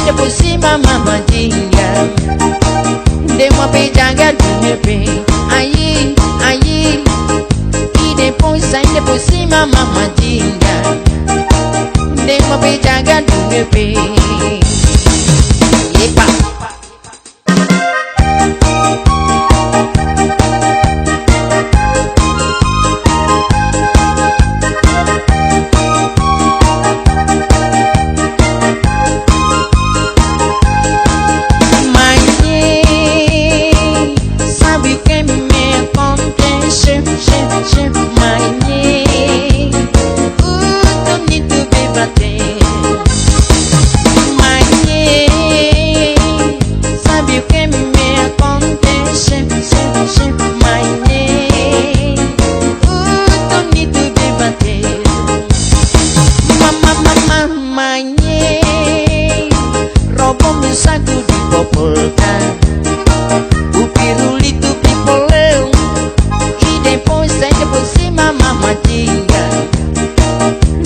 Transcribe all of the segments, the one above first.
ainda por cima mamadinha. Dei uma beijada do meu bem. Aí, aí. E depois ainda por cima mamadinha. Dei uma beijada do meu bem. Epa! Roubou meu saco de popota, o pirulito pipoleu, e depois ainda por cima mamadinha.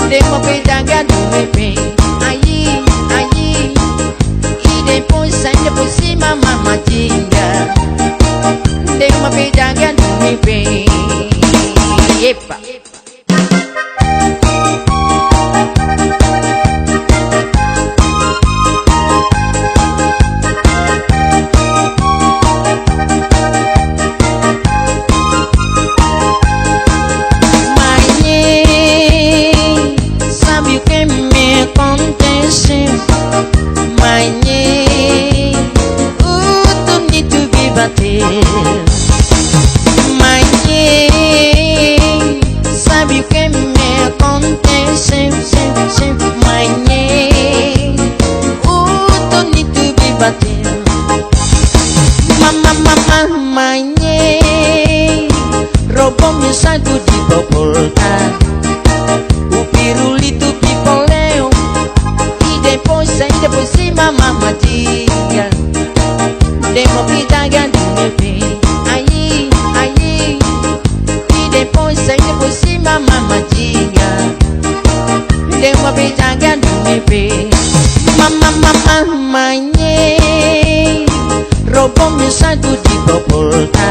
Dei uma beijada do meu bem. Aí, aí. E depois ainda por cima mamadinha. Dei uma beijada do meu bem. Epa! Manhê, o tonito me bateu. Manhê, sabe o que me aconteceu? Manhê, o tonito me bateu. Manhê, roubou meu saco de popota, o pirulito pipoleu, e depois ainda por cima mamadinha. Dei uma beijada do meu bem. Aí, aí. E depois ainda por cima mamadinha. Dei uma beijada do meu bem. Manhê, roubou meu saco de popota,